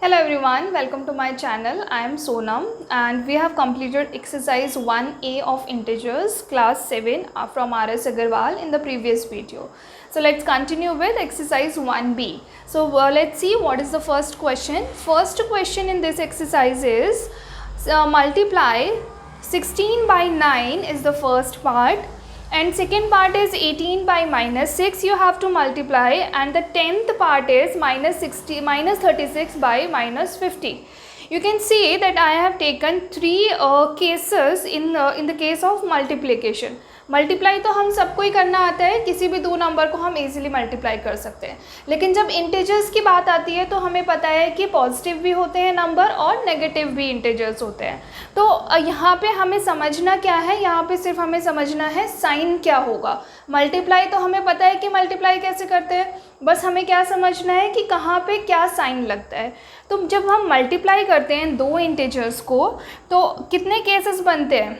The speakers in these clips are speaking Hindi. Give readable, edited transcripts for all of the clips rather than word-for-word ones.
Hello everyone, welcome to my channel. I am Sonam and we have completed exercise 1A of integers class 7 from RS Agarwal in the previous video. So let's continue with exercise 1B. So let's see what is the first question. First question in this exercise is multiply 16 by 9 is the first part. And second part is 18 by minus 6 you have to multiply, and the 10th part is minus 36 by minus 50. You can see that I have taken three cases in the case of multiplication. Multiply तो हम सबको ही करना आता है, किसी भी दो नंबर को हम इजीली मल्टीप्लाई कर सकते हैं, लेकिन जब इंटीजर्स की बात आती है तो हमें पता है कि पॉजिटिव भी होते हैं नंबर और नेगेटिव भी इंटीजर्स होते हैं. तो यहाँ पे हमें समझना क्या है, यहाँ पे सिर्फ हमें समझना है साइन क्या होगा. मल्टीप्लाई तो हमें पता है कि मल्टीप्लाई कैसे करते हैं, बस हमें क्या समझना है कि कहाँ पे क्या साइन लगता है. तो जब हम मल्टीप्लाई करते हैं दो इंटीजर्स को तो कितने केसेस बनते हैं,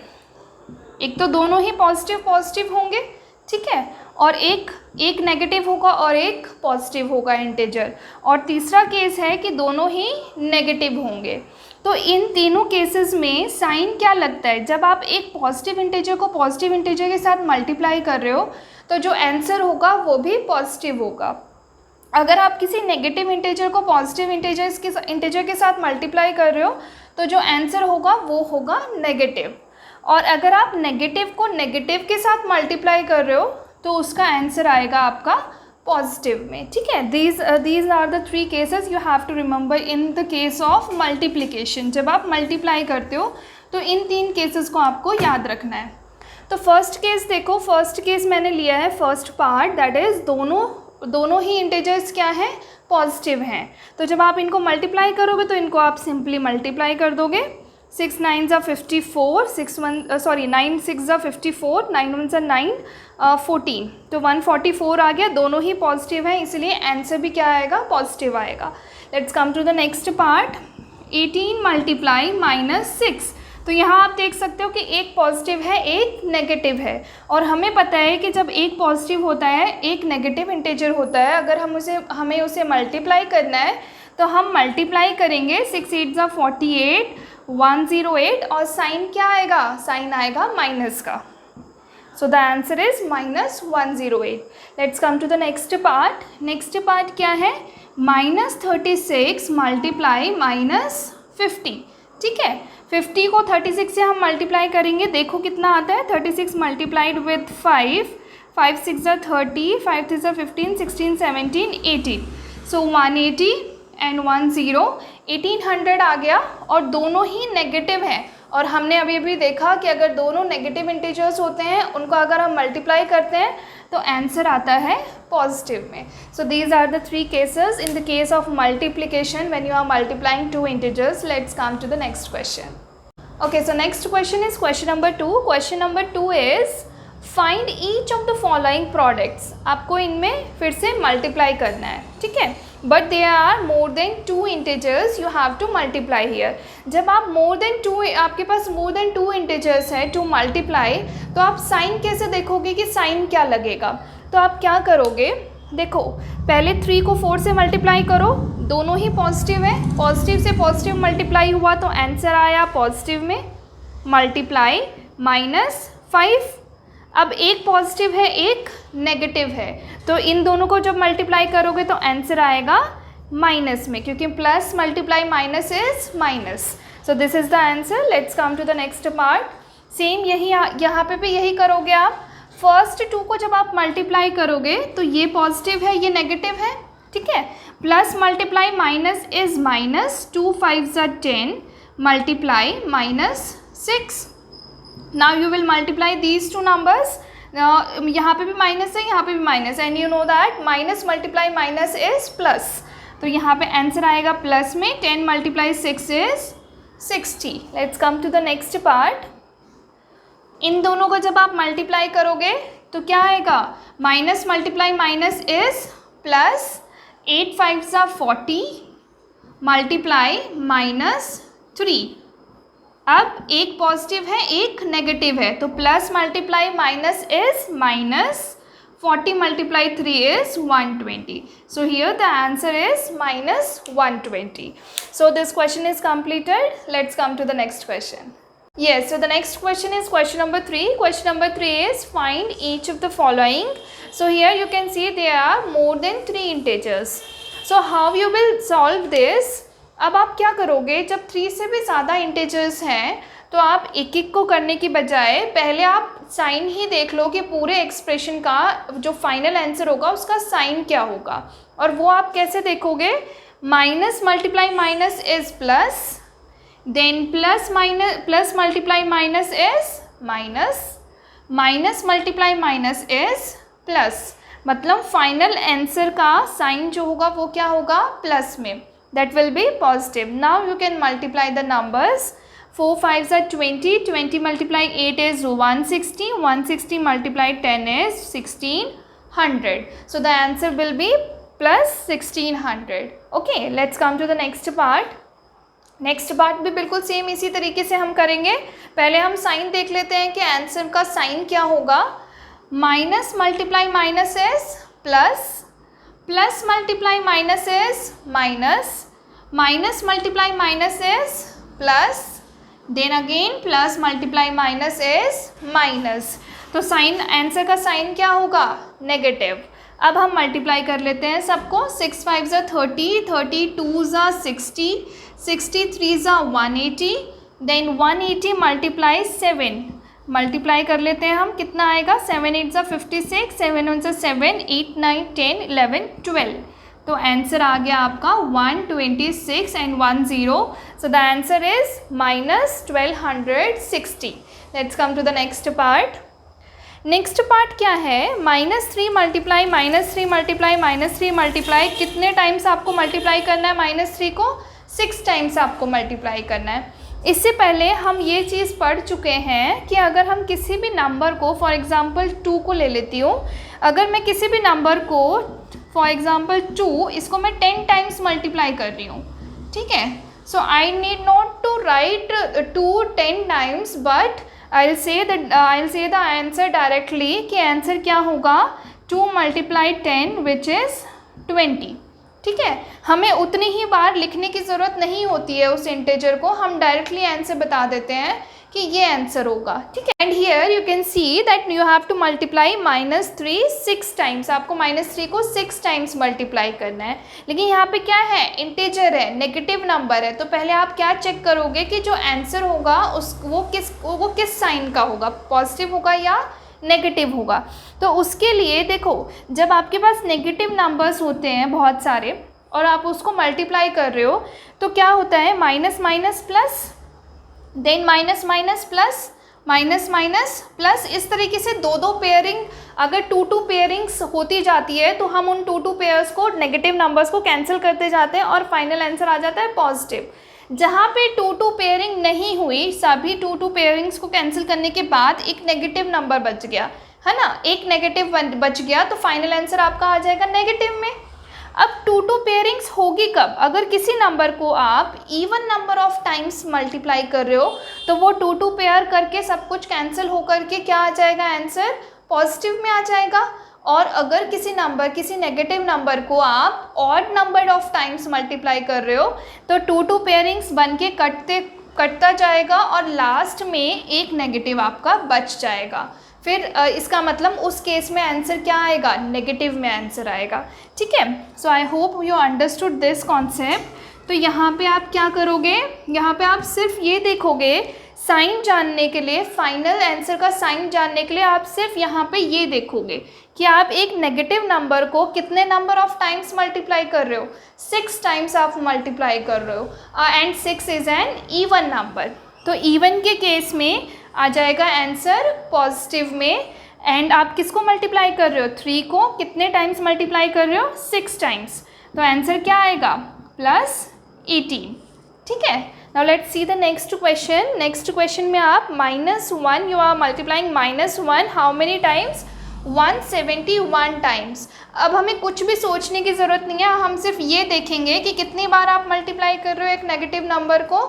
एक तो दोनों ही पॉजिटिव होंगे, ठीक है, और एक नेगेटिव होगा और एक पॉजिटिव होगा इंटीजर, और तीसरा केस है कि दोनों ही नेगेटिव होंगे. तो इन तीनों केसेस में साइन क्या लगता है, जब आप एक पॉजिटिव इंटीजर को पॉजिटिव इंटीजर के साथ मल्टीप्लाई कर रहे हो तो जो आंसर होगा वो भी पॉजिटिव होगा. अगर आप किसी नेगेटिव इंटीजर को पॉजिटिव इंटीजर के साथ मल्टीप्लाई कर रहे हो तो जो आंसर होगा वो होगा नेगेटिव, और अगर आप नेगेटिव को नेगेटिव के साथ मल्टीप्लाई कर रहे हो तो उसका आंसर आएगा आपका पॉजिटिव में, ठीक है. These are the three cases you have to remember in the case of multiplication. जब आप मल्टीप्लाई करते हो तो इन तीन केसेस को आपको याद रखना है. तो फर्स्ट केस देखो, फर्स्ट केस मैंने लिया है फर्स्ट पार्ट, दैट इज़ दोनों ही इंटीजर्स क्या हैं, पॉजिटिव हैं. तो जब आप इनको मल्टीप्लाई करोगे तो इनको आप सिंपली मल्टीप्लाई कर दोगे. 6 9 ज़ा 54, 9 6 ज़ा 54, 9 1 ज़ा 9, 14, तो 144 आ गया. दोनों ही पॉजिटिव हैं इसलिए आंसर भी क्या आएगा, पॉजिटिव आएगा. Let's come to the next part. 18 multiply minus 6. तो यहाँ आप देख सकते हो कि एक पॉजिटिव है एक नेगेटिव है, और हमें पता है कि जब एक पॉजिटिव होता है एक नेगेटिव इंटीजर होता है, अगर हमें उसे मल्टीप्लाई करना है तो हम मल्टीप्लाई करेंगे. 6 8 ज़ा 48, 108, और साइन क्या आएगा, साइन आएगा माइनस का. So the answer is minus 108. Let's come to the next part. Next part क्या है, माइनस 36 मल्टीप्लाई माइनस 50, ठीक है. 50 को 36 से हम मल्टीप्लाई करेंगे, देखो कितना आता है. 36 मल्टीप्लाइड विद 5 6 ज़ा 30, 5 3 ज़ा 15, 16 17 18, सो 180 एंड 10, 1800 आ गया, और दोनों ही नेगेटिव हैं. और हमने अभी देखा कि अगर दोनों नेगेटिव इंटीजर्स होते हैं उनको अगर हम मल्टीप्लाई करते हैं तो आंसर आता है पॉजिटिव में. So these are the three cases in the case of multiplication when you are multiplying two integers. Let's come to the next question. Okay, so next question is question number 2. Question number 2 is find each of the following products. आपको इनमें फिर से मल्टीप्लाई करना है, ठीक है, but there are more than 2 integers you have to multiply here. जब आप आपके पास मोर देन 2 इंटीजर्स है टू मल्टीप्लाई, तो आप साइन कैसे देखोगे कि साइन क्या लगेगा. तो आप क्या करोगे, देखो पहले 3 को 4 से मल्टीप्लाई करो, दोनों ही पॉजिटिव है, पॉजिटिव से पॉजिटिव मल्टीप्लाई हुआ तो आंसर आया पॉजिटिव में. मल्टीप्लाई माइनस 5, अब एक पॉजिटिव है एक नेगेटिव है, तो इन दोनों को जब मल्टीप्लाई करोगे तो आंसर आएगा माइनस में, क्योंकि plus multiply minus is minus. So this is the answer. Let's come to the next part. Same यहाँ पे भी यही करोगे आप. फर्स्ट 2 को जब आप मल्टीप्लाई करोगे तो ये पॉजिटिव है ये नेगेटिव है, ठीक है. Plus multiply minus is minus, 2 5 ज़ा 10 multiply minus 6. Now you will multiply these two numbers. यहाँ पे भी माइनस है यहाँ पे भी minus, and you know that minus multiply minus is plus. तो यहाँ पे आंसर आएगा प्लस में. 10 multiply 6 is 60. Let's come to the next part. इन दोनों को जब आप मल्टीप्लाई करोगे तो क्या आएगा, minus multiply minus is plus. 8 5 ज़ा 40 मल्टीप्लाई माइनस 3. अब एक पॉजिटिव है एक नेगेटिव है, तो plus multiply minus is minus. 40 multiply 3 is 120. So here the answer is minus 120. So this question is completed. Let's come to the next question. Yes, so the next question is question number 3. Question number 3 is find each of the following. So here you can see there are more than 3 integers. So how you will solve this? अब आप क्या करोगे, जब 3 से भी ज़्यादा इंटीजर्स हैं तो आप एक एक को करने की बजाय पहले आप साइन ही देख लो कि पूरे एक्सप्रेशन का जो फाइनल आंसर होगा उसका साइन क्या होगा, और वो आप कैसे देखोगे, minus multiply minus is plus, then plus multiply minus is minus, minus multiply minus is plus, मतलब फाइनल आंसर का साइन जो होगा वो क्या होगा, प्लस में, that will be positive. Now you can multiply the numbers. 4 5s are 20, 20 multiply 8 is 160, 160 multiply 10 is 1600. So the answer will be plus 1600. Okay, let's come to the next part. Next part भी बिल्कुल सेम इसी तरीके से हम करेंगे. पहले हम साइन देख लेते हैं कि आंसर का साइन क्या होगा. Minus multiply minus is plus, plus multiply minus is minus, minus multiply minus is plus, then again plus multiply minus is minus. तो साइन, आंसर का साइन क्या होगा, नेगेटिव. अब हम मल्टीप्लाई कर लेते हैं सबको. 6 5 ज़ा 30, 32 ज़ा 60, 63 ज़ा 180, देन 180 मल्टीप्लाई 7. मल्टीप्लाई कर लेते हैं हम, कितना आएगा, 7 8 ज़ा 56, 7 1 ज़ा 7, 8 9 10 11 12. तो आंसर आ गया आपका 126 and 10. So the answer is minus 1260. Let's come to the next part. Next part क्या है, -3 मल्टीप्लाई -3 मल्टीप्लाई -3 मल्टीप्लाई. कितने टाइम्स आपको मल्टीप्लाई करना है -3 को, 6 टाइम्स आपको मल्टीप्लाई करना है. इससे पहले हम ये चीज़ पढ़ चुके हैं कि अगर हम किसी भी नंबर को, फॉर एग्ज़ाम्पल 2 को ले लेती हूँ, अगर मैं किसी भी नंबर को फॉर एग्ज़ाम्पल 2, इसको मैं 10 टाइम्स मल्टीप्लाई कर रही हूँ, ठीक है. So I need not to write 2 10 times, but I will say the answer directly कि आंसर क्या होगा, 2 मल्टीप्लाई 10 विच इज़ 20. ठीक है, हमें उतनी ही बार लिखने की ज़रूरत नहीं होती है उस इंटीजर को, हम डायरेक्टली आंसर बता देते हैं कि ये आंसर होगा. ठीक है. And here you can see that you have to multiply -3 6 times. आपको -3 को 6 टाइम्स मल्टीप्लाई करना है. लेकिन यहाँ पे क्या है, इंटीजर है, नेगेटिव नंबर है. तो पहले आप क्या चेक करोगे कि जो आंसर होगा वो किस साइन का होगा, पॉजिटिव होगा या नेगेटिव होगा. तो उसके लिए देखो, जब आपके पास नेगेटिव नंबर्स होते हैं बहुत सारे और आप उसको मल्टीप्लाई कर रहे हो तो क्या होता है, minus minus plus, then minus minus plus, minus minus plus. इस तरीके से 2 पेयरिंग, अगर 2 पेयरिंग्स होती जाती है तो हम उन 2 पेयर्स को, नेगेटिव नंबर्स को कैंसिल करते जाते हैं और फाइनल आंसर आ जाता है पॉजिटिव. जहाँ पे 2 पेयरिंग नहीं हुई, सभी 2 पेयरिंग्स को कैंसिल करने के बाद एक नेगेटिव नंबर बच गया, है ना, एक नेगेटिव बच गया, तो फाइनल आंसर आपका आ जाएगा नेगेटिव में. अब 2 पेयरिंग्स होगी कब, अगर किसी नंबर को आप even number of times multiply कर रहे हो तो वो 2 पेयर करके सब कुछ कैंसिल हो करके क्या आ जाएगा, आंसर पॉजिटिव में आ जाएगा. और अगर किसी नेगेटिव नंबर को आप odd number of times multiply कर रहे हो तो 2 पेयरिंग्स बन के कटता जाएगा और लास्ट में एक नेगेटिव आपका बच जाएगा. फिर इसका मतलब उस केस में आंसर क्या आएगा, नेगेटिव में आंसर आएगा. ठीक है. So I hope you understood this concept. तो यहाँ पे आप क्या करोगे, यहाँ पे आप सिर्फ ये देखोगे, साइन जानने के लिए, फाइनल आंसर का साइन जानने के लिए आप सिर्फ यहाँ पे ये देखोगे कि आप एक नेगेटिव नंबर को कितने नंबर ऑफ टाइम्स मल्टीप्लाई कर रहे हो, 6 टाइम्स आप मल्टीप्लाई कर रहे हो. And 6 is an even number. तो इवन के केस में आ जाएगा आंसर पॉजिटिव में. एंड आप किसको मल्टीप्लाई कर रहे हो, 3 को कितने टाइम्स मल्टीप्लाई कर रहे हो, 6 टाइम्स. तो आंसर क्या आएगा, +18. ठीक है. Now let's see the next question. Next question में आप -1, you are multiplying -1 how many times, 171 times. अब हमें कुछ भी सोचने की ज़रूरत नहीं है, हम सिर्फ ये देखेंगे कि कितनी बार आप मल्टीप्लाई कर रहे हो एक नेगेटिव नंबर को,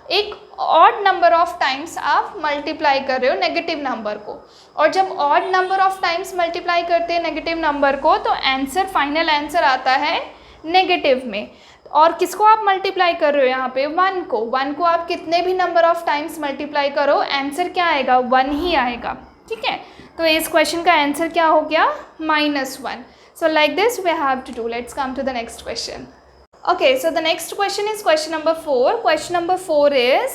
एक ऑड नंबर ऑफ टाइम्स आप मल्टीप्लाई कर रहे हो नेगेटिव नंबर को, और जब odd number of times multiply करते हैं नेगेटिव नंबर को तो आंसर, फाइनल आंसर आता है नेगेटिव में। और किसको आप मल्टीप्लाई कर रहे हो यहाँ पे? 1 को। 1 को आप कितने भी नंबर ऑफ टाइम्स मल्टीप्लाई करो आंसर क्या आएगा? 1 ही आएगा। ठीक है, तो इस क्वेश्चन का आंसर क्या हो गया? -1। So like this we have to do. Let's come to the next question. Okay, so the next question is question number 4. Question number 4 is,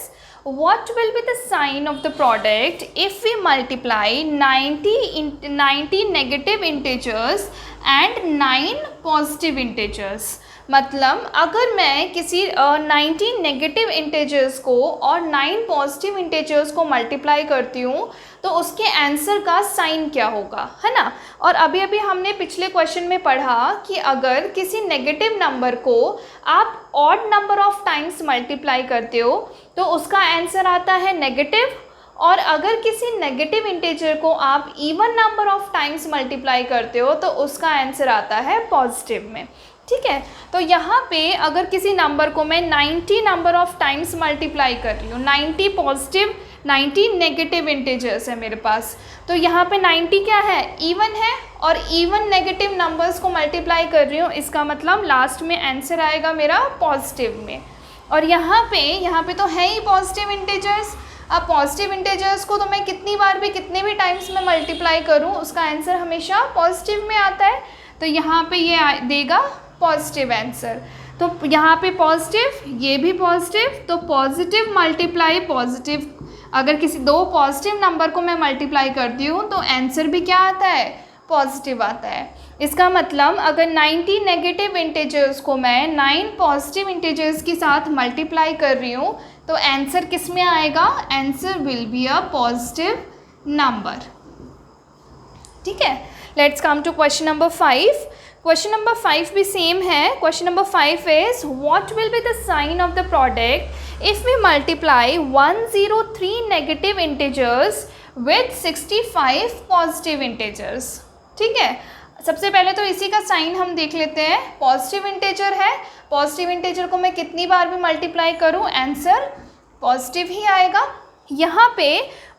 what will be the sign of the product if we multiply 90 negative integers and 9 positive integers? मतलब अगर मैं किसी 90 नेगेटिव इंटीजर्स को और 9 पॉजिटिव इंटीजर्स को मल्टीप्लाई करती हूँ तो उसके आंसर का साइन क्या होगा, है ना। और अभी अभी हमने पिछले क्वेश्चन में पढ़ा कि अगर किसी नेगेटिव नंबर को आप odd number of times multiply करते हो तो उसका आंसर आता है नेगेटिव, और अगर किसी नेगेटिव इंटीजर को आप even number of times multiply करते हो तो उसका आंसर आता है पॉजिटिव में। ठीक है, तो यहाँ पे अगर किसी नंबर को मैं 90 नंबर ऑफ टाइम्स मल्टीप्लाई कर रही हूँ, 90 पॉजिटिव 90 नेगेटिव इंटीजर्स है मेरे पास, तो यहाँ पे 90 क्या है? इवन है, और इवन नेगेटिव नंबर्स को मल्टीप्लाई कर रही हूँ, इसका मतलब लास्ट में आंसर आएगा मेरा पॉजिटिव में। और यहाँ पे तो है ही पॉजिटिव इंटीजर्स। अब पॉजिटिव इंटीजर्स को तो मैं कितनी बार भी कितने भी टाइम्स में मल्टीप्लाई करूँ उसका आंसर हमेशा पॉजिटिव में आता है, तो यहाँ पे ये देगा पॉजिटिव आंसर। तो यहाँ पे पॉजिटिव, ये भी पॉजिटिव, तो पॉजिटिव मल्टीप्लाई पॉजिटिव, अगर किसी 2 पॉजिटिव नंबर को मैं मल्टीप्लाई करती हूँ तो आंसर भी क्या आता है? पॉजिटिव आता है। इसका मतलब अगर 90 नेगेटिव इंटीजर्स को मैं 9 पॉजिटिव इंटीजर्स के साथ मल्टीप्लाई कर रही हूँ तो आंसर किस में आएगा? Answer will be a positive number. ठीक है, let's come to question number 5। Question number 5 भी सेम है। Question number 5 is, what will be the sign of the product if we multiply 103 negative integers with 65 positive integers. ठीक है, सबसे पहले तो इसी का साइन हम देख लेते हैं। पॉजिटिव इंटीजर है, पॉजिटिव इंटीजर को मैं कितनी बार भी मल्टीप्लाई करूं आंसर पॉजिटिव ही आएगा। यहाँ पे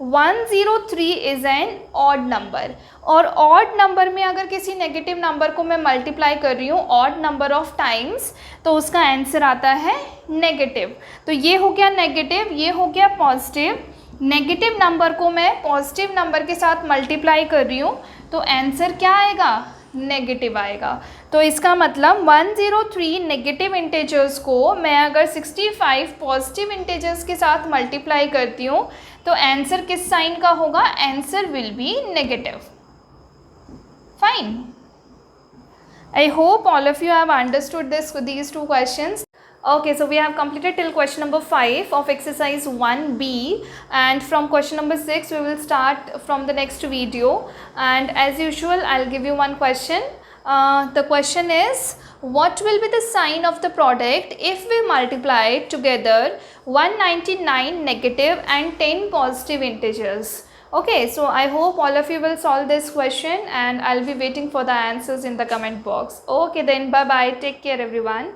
103 इज़ एन ऑड नंबर, और ऑड नंबर में अगर किसी नेगेटिव नंबर को मैं मल्टीप्लाई कर रही हूँ ऑड नंबर ऑफ टाइम्स तो उसका आंसर आता है नेगेटिव। तो ये हो गया नेगेटिव, ये हो गया पॉजिटिव। नेगेटिव नंबर को मैं पॉजिटिव नंबर के साथ मल्टीप्लाई कर रही हूँ तो आंसर क्या आएगा? नेगेटिव आएगा। तो इसका मतलब 103 नेगेटिव इंटीजर्स को मैं अगर 65 पॉजिटिव इंटीजर्स के साथ मल्टीप्लाई करती हूँ तो आंसर किस साइन का होगा? Answer will B negative. Fine, I hope all of you have understood these two questions. Okay, so we have completed till question number 5 of exercise 1B, and from question number 6 we will start from the next video, and as usual I'll give you one question. The question is, what will be the sign of the product if we multiply together 199 negative and 10 positive integers? Okay, so I hope all of you will solve this question, and I'll be waiting for the answers in the comment box. Okay then, bye bye, take care everyone.